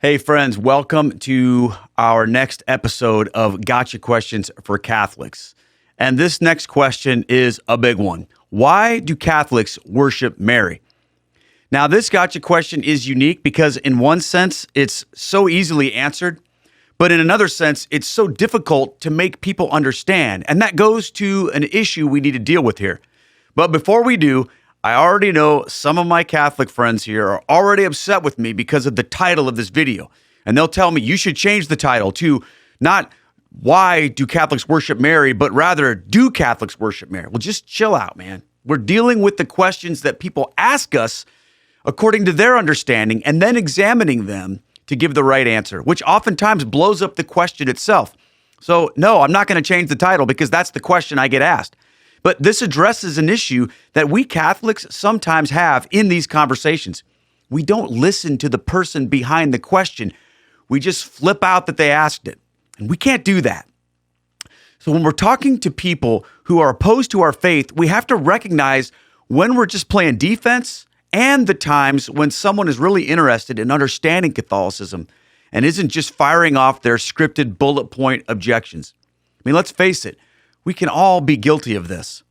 Hey friends, welcome to our next episode of Gotcha Questions for Catholics. And this next question is a big one. Why do Catholics worship Mary? Now, this gotcha question is unique because in one sense, it's so easily answered, but in another sense, it's so difficult to make people understand. And that goes to an issue we need to deal with here. But before we do, I already know some of my Catholic friends here are already upset with me because of the title of this video. And they'll tell me you should change the title to not why do Catholics worship Mary, but rather do Catholics worship Mary? Well, just chill out, man. We're dealing with the questions that people ask us according to their understanding and then examining them to give the right answer, which oftentimes blows up the question itself. So no, I'm not going to change the title because that's the question I get asked. But this addresses an issue that we Catholics sometimes have in these conversations. We don't listen to the person behind the question. We just flip out that they asked it. And we can't do that. So when we're talking to people who are opposed to our faith, we have to recognize when we're just playing defense and the times when someone is really interested in understanding Catholicism and isn't just firing off their scripted bullet point objections. I mean, let's face it. We can all be guilty of this.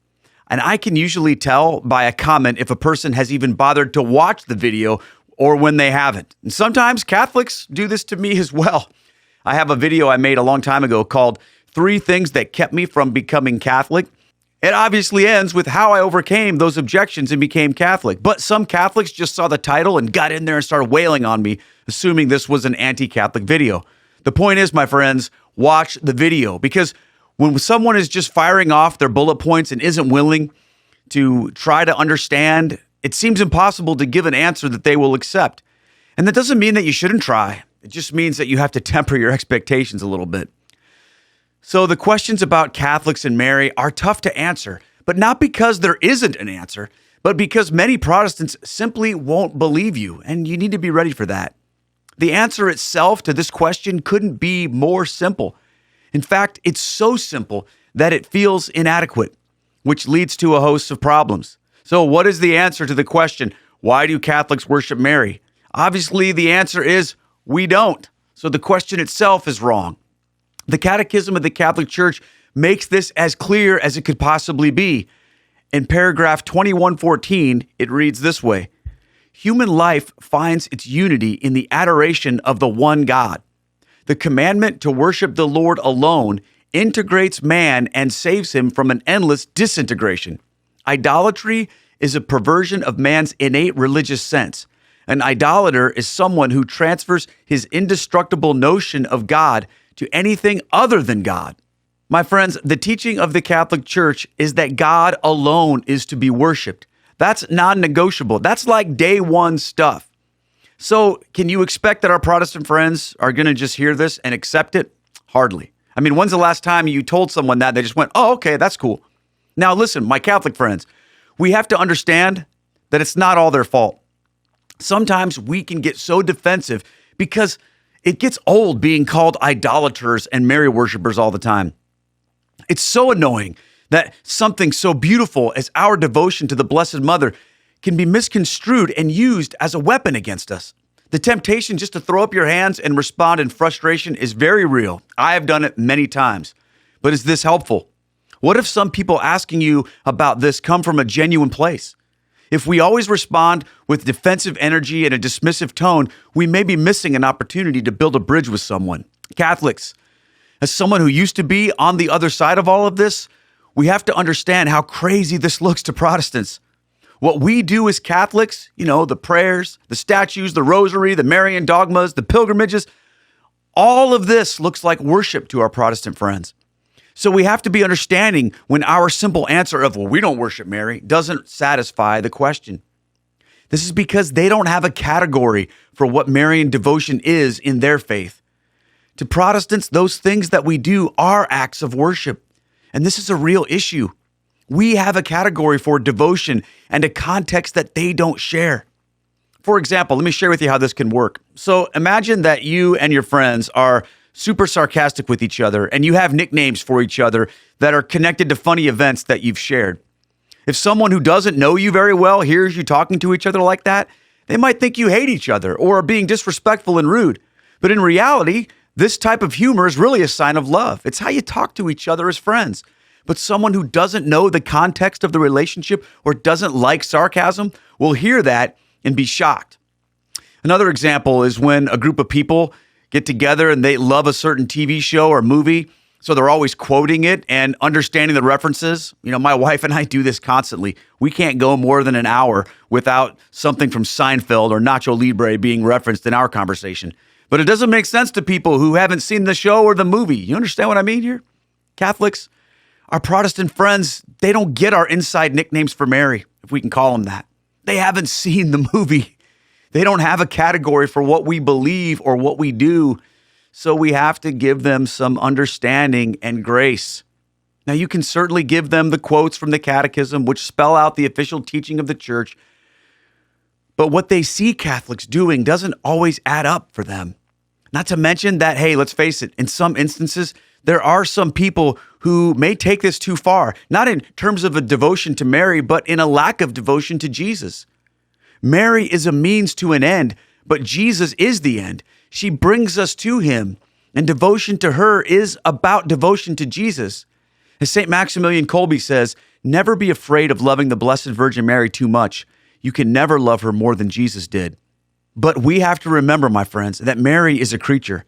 And I can usually tell by a comment if a person has even bothered to watch the video or when they haven't. And sometimes Catholics do this to me as well. I have a video I made a long time ago called 3 Things That Kept Me From Becoming Catholic. It obviously ends with how I overcame those objections and became Catholic. But some Catholics just saw the title and got in there and started wailing on me, assuming this was an anti-Catholic video. The point is, my friends, watch the video because when someone is just firing off their bullet points and isn't willing to try to understand, it seems impossible to give an answer that they will accept. And that doesn't mean that you shouldn't try. It just means that you have to temper your expectations a little bit. So the questions about Catholics and Mary are tough to answer, but not because there isn't an answer, but because many Protestants simply won't believe you, and you need to be ready for that. The answer itself to this question couldn't be more simple. In fact, it's so simple that it feels inadequate, which leads to a host of problems. So what is the answer to the question, why do Catholics worship Mary? Obviously, the answer is we don't. So the question itself is wrong. The Catechism of the Catholic Church makes this as clear as it could possibly be. In paragraph 2114, it reads this way: human life finds its unity in the adoration of the one God. The commandment to worship the Lord alone integrates man and saves him from an endless disintegration. Idolatry is a perversion of man's innate religious sense. An idolater is someone who transfers his indestructible notion of God to anything other than God. My friends, the teaching of the Catholic Church is that God alone is to be worshiped. That's non-negotiable. That's like day one stuff. So can you expect that our Protestant friends are going to just hear this and accept it? Hardly. I mean, when's the last time you told someone that they just went, oh, okay, that's cool. Now listen, my Catholic friends, we have to understand that it's not all their fault. Sometimes we can get so defensive because it gets old being called idolaters and Mary worshipers all the time. It's so annoying that something so beautiful as our devotion to the Blessed Mother can be misconstrued and used as a weapon against us. The temptation just to throw up your hands and respond in frustration is very real. I have done it many times. But is this helpful? What if some people asking you about this come from a genuine place? If we always respond with defensive energy and a dismissive tone, we may be missing an opportunity to build a bridge with someone. Catholics, as someone who used to be on the other side of all of this, we have to understand how crazy this looks to Protestants. What we do as Catholics, the prayers, the statues, the rosary, the Marian dogmas, the pilgrimages, all of this looks like worship to our Protestant friends. So we have to be understanding when our simple answer of, well, we don't worship Mary, doesn't satisfy the question. This is because they don't have a category for what Marian devotion is in their faith. To Protestants, those things that we do are acts of worship. And this is a real issue. We have a category for devotion and a context that they don't share. For example, let me share with you how this can work. So imagine that you and your friends are super sarcastic with each other and you have nicknames for each other that are connected to funny events that you've shared. If someone who doesn't know you very well hears you talking to each other like that, they might think you hate each other or are being disrespectful and rude. But in reality, this type of humor is really a sign of love. It's how you talk to each other as friends. But someone who doesn't know the context of the relationship or doesn't like sarcasm will hear that and be shocked. Another example is when a group of people get together and they love a certain TV show or movie, so they're always quoting it and understanding the references. My wife and I do this constantly. We can't go more than an hour without something from Seinfeld or Nacho Libre being referenced in our conversation. But it doesn't make sense to people who haven't seen the show or the movie. You understand what I mean here? Catholics, our Protestant friends, they don't get our inside nicknames for Mary, if we can call them that. They haven't seen the movie. They don't have a category for what we believe or what we do. So we have to give them some understanding and grace. Now, you can certainly give them the quotes from the Catechism, which spell out the official teaching of the Church. But what they see Catholics doing doesn't always add up for them. Not to mention that, hey, let's face it, in some instances, there are some people who may take this too far, not in terms of a devotion to Mary, but in a lack of devotion to Jesus. Mary is a means to an end, but Jesus is the end. She brings us to him, and devotion to her is about devotion to Jesus. As St. Maximilian Kolbe says, never be afraid of loving the Blessed Virgin Mary too much. You can never love her more than Jesus did. But we have to remember, my friends, that Mary is a creature.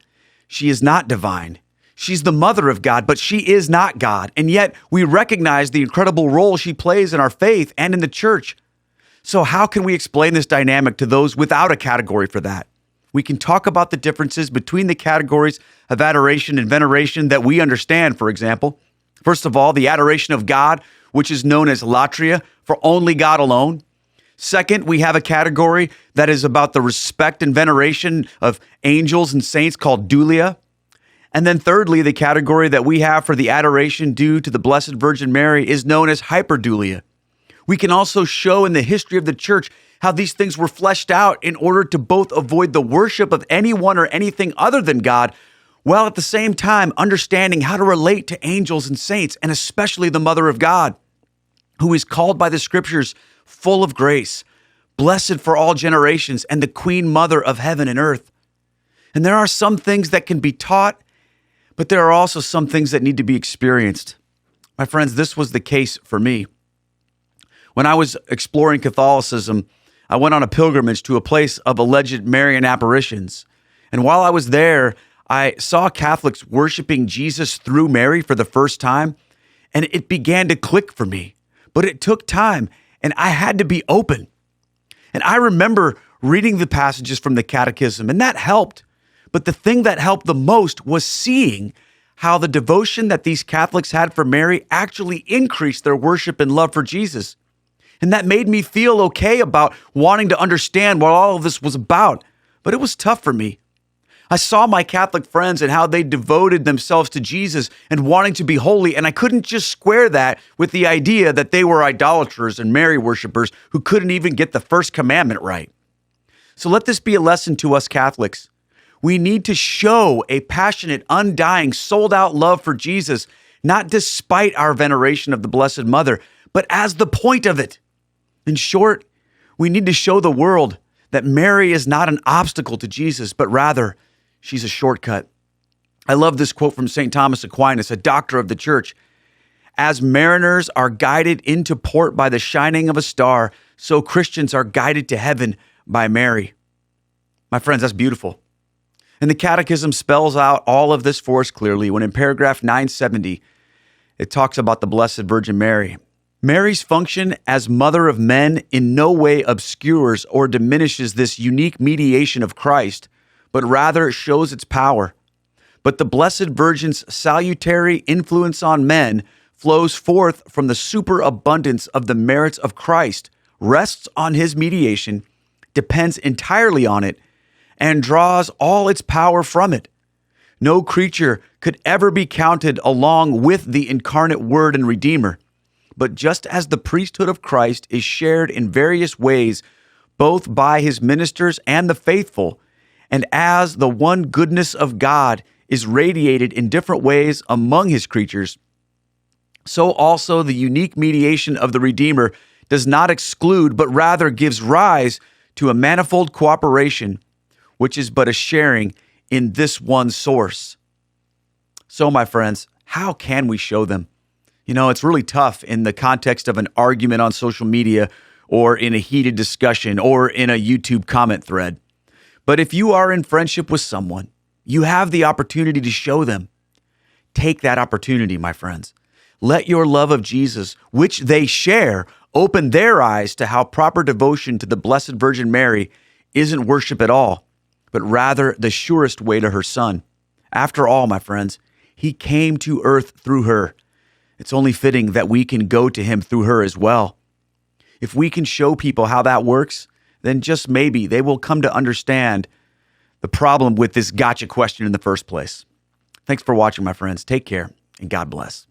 She is not divine. She's the mother of God, but she is not God. And yet we recognize the incredible role she plays in our faith and in the church. So how can we explain this dynamic to those without a category for that? We can talk about the differences between the categories of adoration and veneration that we understand, for example. First of all, the adoration of God, which is known as latria, for only God alone. Second, we have a category that is about the respect and veneration of angels and saints called dulia. And then thirdly, the category that we have for the adoration due to the Blessed Virgin Mary is known as hyperdulia. We can also show in the history of the church how these things were fleshed out in order to both avoid the worship of anyone or anything other than God, while at the same time understanding how to relate to angels and saints, and especially the Mother of God, who is called by the Scriptures full of grace, blessed for all generations, and the Queen Mother of heaven and earth. And there are some things that can be taught, but there are also some things that need to be experienced. My friends, this was the case for me. When I was exploring Catholicism, I went on a pilgrimage to a place of alleged Marian apparitions. And while I was there, I saw Catholics worshiping Jesus through Mary for the first time, and it began to click for me. But it took time, and I had to be open. And I remember reading the passages from the Catechism, and that helped. But the thing that helped the most was seeing how the devotion that these Catholics had for Mary actually increased their worship and love for Jesus. And that made me feel okay about wanting to understand what all of this was about. But it was tough for me. I saw my Catholic friends and how they devoted themselves to Jesus and wanting to be holy, and I couldn't just square that with the idea that they were idolaters and Mary worshipers who couldn't even get the first commandment right. So let this be a lesson to us Catholics. We need to show a passionate, undying, sold-out love for Jesus, not despite our veneration of the Blessed Mother, but as the point of it. In short, we need to show the world that Mary is not an obstacle to Jesus, but rather, she's a shortcut. I love this quote from St. Thomas Aquinas, a doctor of the church. As mariners are guided into port by the shining of a star, so Christians are guided to heaven by Mary. My friends, that's beautiful. And the Catechism spells out all of this for us clearly when in paragraph 970, it talks about the Blessed Virgin Mary. Mary's function as mother of men in no way obscures or diminishes this unique mediation of Christ, but rather shows its power. But the Blessed Virgin's salutary influence on men flows forth from the superabundance of the merits of Christ, rests on his mediation, depends entirely on it, and draws all its power from it. No creature could ever be counted along with the incarnate Word and Redeemer. But just as the priesthood of Christ is shared in various ways, both by his ministers and the faithful, and as the one goodness of God is radiated in different ways among his creatures, so also the unique mediation of the Redeemer does not exclude, but rather gives rise to a manifold cooperation, which is but a sharing in this one source. So, my friends, how can we show them? It's really tough in the context of an argument on social media or in a heated discussion or in a YouTube comment thread. But if you are in friendship with someone, you have the opportunity to show them. Take that opportunity, my friends. Let your love of Jesus, which they share, open their eyes to how proper devotion to the Blessed Virgin Mary isn't worship at all, but rather the surest way to her Son. After all, my friends, he came to earth through her. It's only fitting that we can go to him through her as well. If we can show people how that works, then just maybe they will come to understand the problem with this gotcha question in the first place. Thanks for watching, my friends. Take care, and God bless.